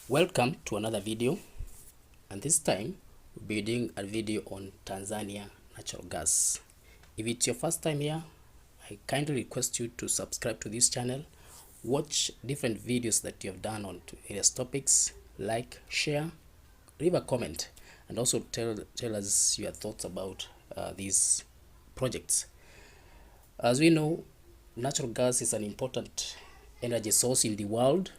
Welcome to another video, and this time we'll be doing a video on Tanzania natural gas. If it's your first time here, I kindly request you to subscribe to this channel, watch different videos that you have done on various topics, like, share, leave a comment, and also tell us your thoughts about these projects. As we know, natural gas is an important energy source in the world,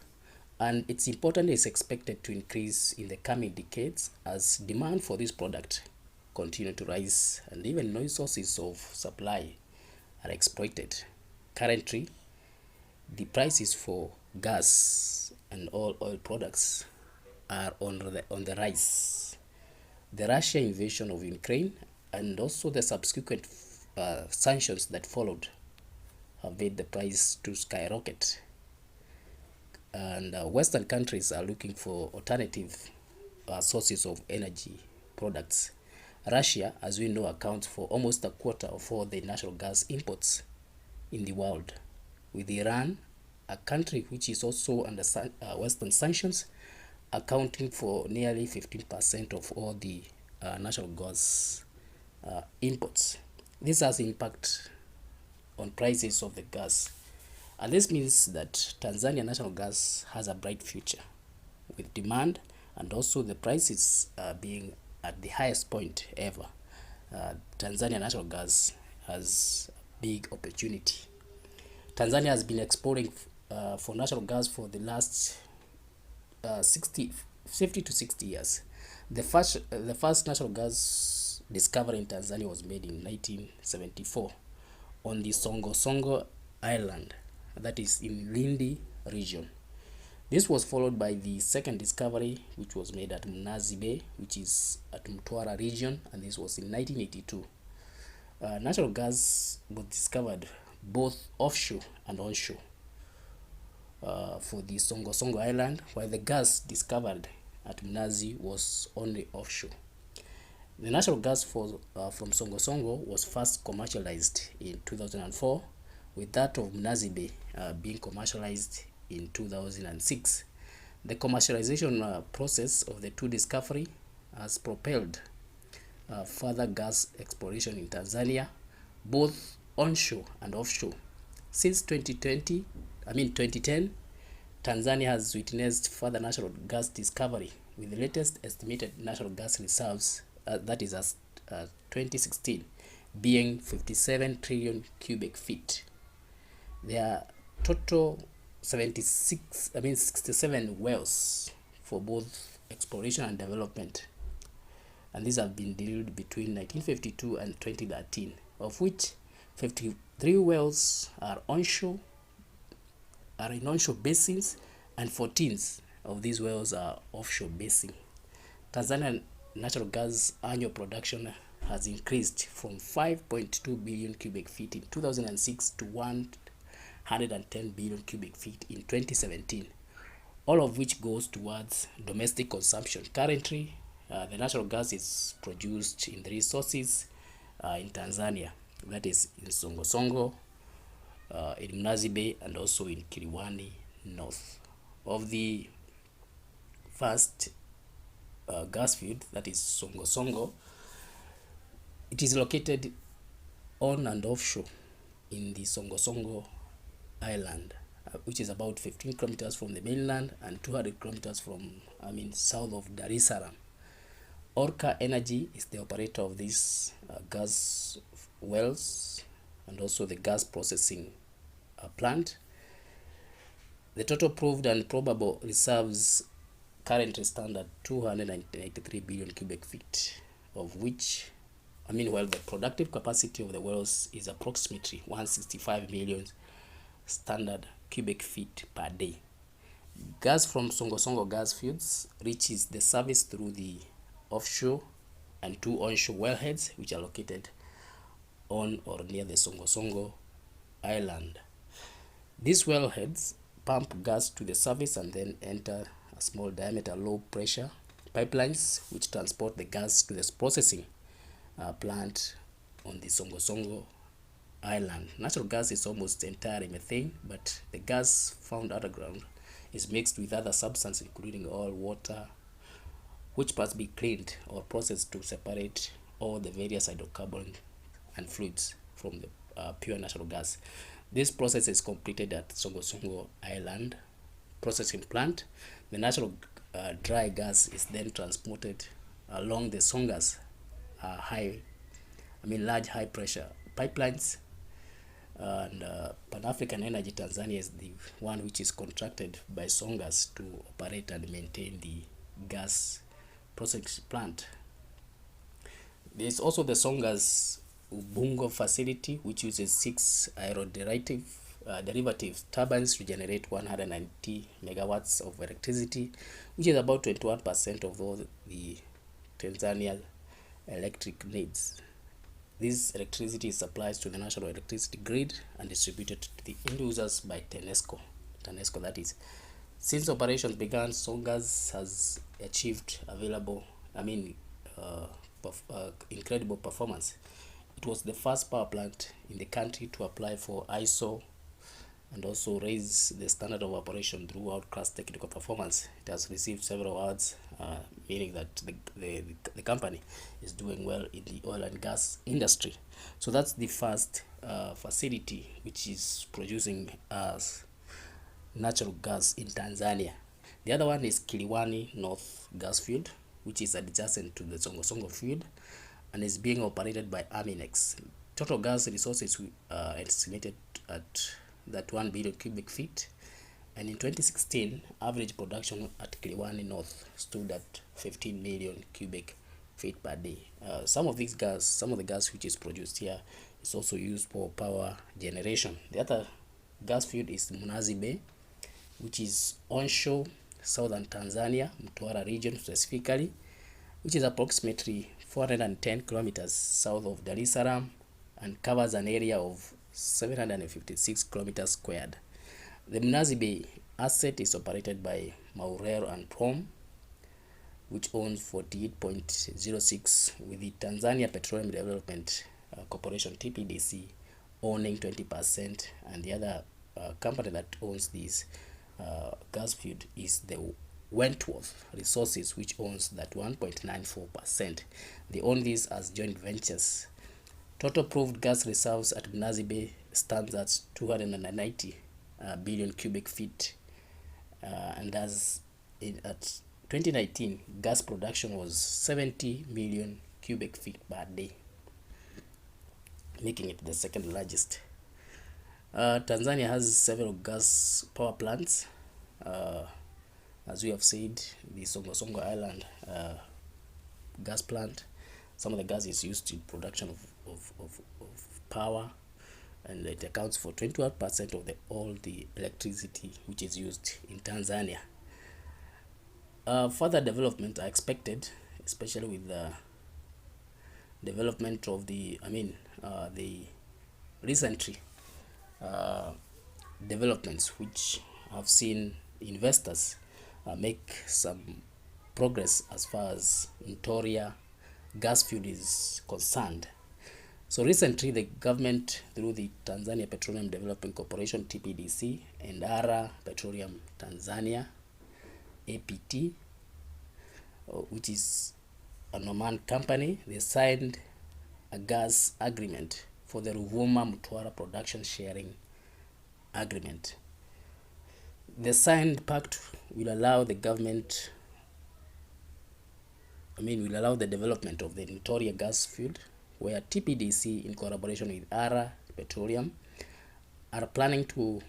and its importance is expected to increase in the coming decades as demand for this product continue to rise and even new sources of supply are exploited. Currently, the prices for gas and all oil products are on the rise. The Russia invasion of Ukraine and also the subsequent sanctions that followed have made the price to skyrocket, and Western countries are looking for alternative sources of energy products. Russia, as we know, accounts for almost a quarter of all the natural gas imports in the world, with Iran, a country which is also under Western sanctions, accounting for nearly 15% of all the natural gas imports. This has impact on prices of the gas, and this means that Tanzania natural gas has a bright future, with demand and also the prices being at the highest point ever. Tanzania natural gas has a big opportunity. Tanzania has been exploring for natural gas for the last 50 to 60 years. The first natural gas discovery in Tanzania was made in 1974 on the Songo Songo island, that is in Lindi region. This was followed by the second discovery, which was made at Mnazi Bay, which is at Mtwara region, and this was in 1982. Natural gas was discovered both offshore and onshore for the Songo Songo island, while the gas discovered at Mnazi was only offshore. The natural gas from Songo Songo was first commercialized in 2004, with that of Mnazi Bay being commercialized in 2006. The commercialization process of the two discovery has propelled further gas exploration in Tanzania, both onshore and offshore. Since 2010, Tanzania has witnessed further natural gas discovery, with the latest estimated natural gas reserves, that is as 2016, being 57 trillion cubic feet. There are total 67 wells for both exploration and development, and these have been drilled between 1952 and 2013, of which 53 wells are in onshore basins, and 14 of these wells are offshore basin. Tanzanian natural gas annual production has increased from 5.2 billion cubic feet in 2006 to 110 billion cubic feet in 2017, all of which goes towards domestic consumption. Currently, the natural gas is produced in 3 sources in Tanzania, that is in Songo Songo, in Mnazi Bay, and also in Kiliwani North. Of the first gas field, that is Songo Songo, it is located on and offshore in the Songo Songo island, which is about 15 kilometers from the mainland and 200 kilometers from south of Dar es Salaam. Orca Energy is the operator of these gas wells and also the gas processing plant. The total proved and probable reserves currently stand at 293 billion cubic feet, of which, while the productive capacity of the wells is approximately 165 million standard cubic feet per day. Gas from Songo Songo gas fields reaches the surface through the offshore and 2 onshore wellheads, which are located on or near the Songo Songo island. These wellheads pump gas to the surface and then enter a small diameter low pressure pipelines, which transport the gas to the processing plant on the Songo Songo island. Natural gas is almost entirely methane, but the gas found underground is mixed with other substances including oil, water, which must be cleaned or processed to separate all the various hydrocarbons and fluids from the pure natural gas. This process is completed at Songo Songo Island processing plant. The natural dry gas is then transported along the Songa's large high pressure pipelines, and Pan-African Energy Tanzania is the one which is contracted by Songas to operate and maintain the gas processing plant. There is also the Songas Ubungo facility, which uses 6 derivative turbines to generate 190 megawatts of electricity, which is about 21% of all the Tanzanian electric needs. This electricity is supplied to the national electricity grid and distributed to the end users by TANESCO, that is. Since operations began, Songas has achieved incredible performance. It was the first power plant in the country to apply for ISO and also raise the standard of operation through world-class technical performance. It has received several awards, meaning that the company is doing well in the oil and gas industry. So that's the first facility which is producing natural gas in Tanzania. The other one is Kiliwani North gas field, which is adjacent to the Songo Songo field and is being operated by Aminex. Total gas resources are estimated at 1 billion cubic feet, and in 2016 average production at Kiliwani North stood at 15 million cubic feet per day. Some of the gas which is produced here is also used for power generation. The other gas field is Mnazi Bay, which is onshore southern Tanzania, Mtwara region specifically, which is approximately 410 kilometers south of Dar es Salaam and covers an area of 756 kilometers squared. The Mnazi Bay asset is operated by Maurero and Prom, which owns 48.06, with the Tanzania Petroleum Development Corporation TPDC owning 20%, and the other company that owns this gas field is the Wentworth Resources, which owns that 1.94%. They own these as joint ventures. Total proved gas reserves at Mnazi Bay stands at 290 billion cubic feet, and at 2019 gas production was 70 million cubic feet per day, making it the second largest. Tanzania has several gas power plants. As we have said, the Songo Songo Island gas plant, some of the gas is used in production of power, and it accounts for 21% of all the electricity which is used in Tanzania. Further development are expected, especially with the development of the recently developments which have seen investors make some progress as far as Victoria gas field is concerned. So recently the government, through the Tanzania Petroleum Development Corporation TPDC and ARA Petroleum Tanzania APT, which is an Oman company, they signed a gas agreement for the Ruvuma Mtwara production sharing agreement. The signed pact will allow the government, will allow the development of the Victoria gas field, where TPDC in collaboration with ARA Petroleum are planning to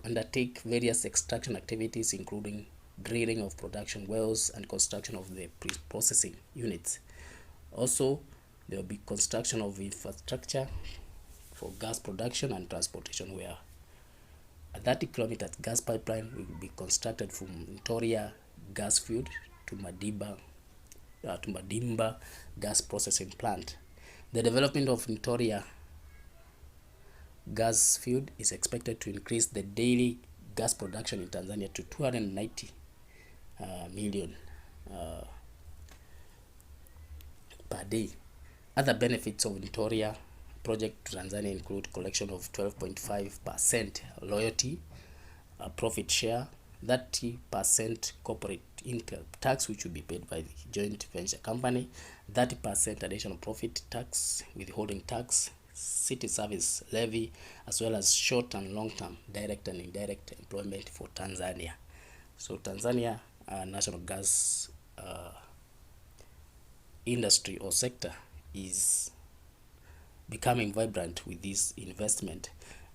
undertake various extraction activities, including drilling of production wells and construction of the pre-processing units. Also, there will be construction of infrastructure for gas production and transportation, where a 30-kilometer gas pipeline will be constructed from Victoria gas field to Madimba gas processing plant. The development of Victoria gas field is expected to increase the daily gas production in Tanzania to 290 million per day. Other benefits of Victoria project to Tanzania include collection of 12.5% loyalty, profit share, 30% corporate income tax, which will be paid by the joint venture company, 30% additional profit tax, withholding tax, city service levy, as well as short and long-term direct and indirect employment for Tanzania. So Tanzania national gas industry or sector is becoming vibrant with this investment.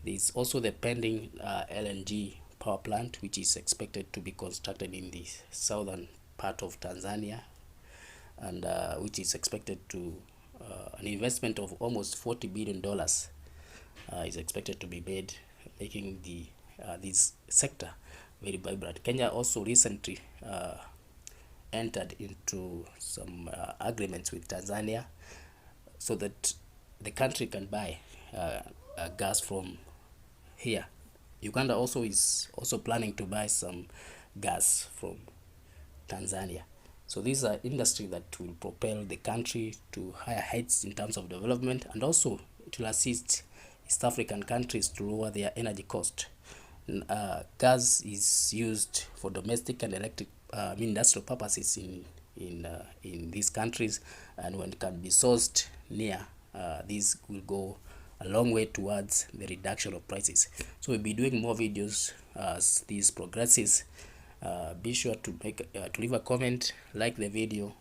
There is also the pending LNG power plant, which is expected to be constructed in the southern part of Tanzania, and which is expected to an investment of almost $40 billion is expected to be made, making the this sector very vibrant. Kenya also recently entered into some agreements with Tanzania so that the country can buy gas from here. Uganda also is also planning to buy some gas from Tanzania. So these are industry that will propel the country to higher heights in terms of development, and also it will assist East African countries to lower their energy cost. Gas is used for domestic and electric industrial purposes in these countries, and when it can be sourced near, this will go a long way towards the reduction of prices. So we'll be doing more videos as this progresses. Be sure to leave a comment, like the video,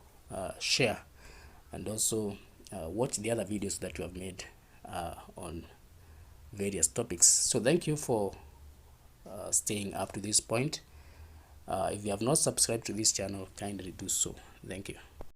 share, and also watch the other videos that we have made on various topics. So thank you for staying up to this point. If you have not subscribed to this channel, kindly do so. Thank you.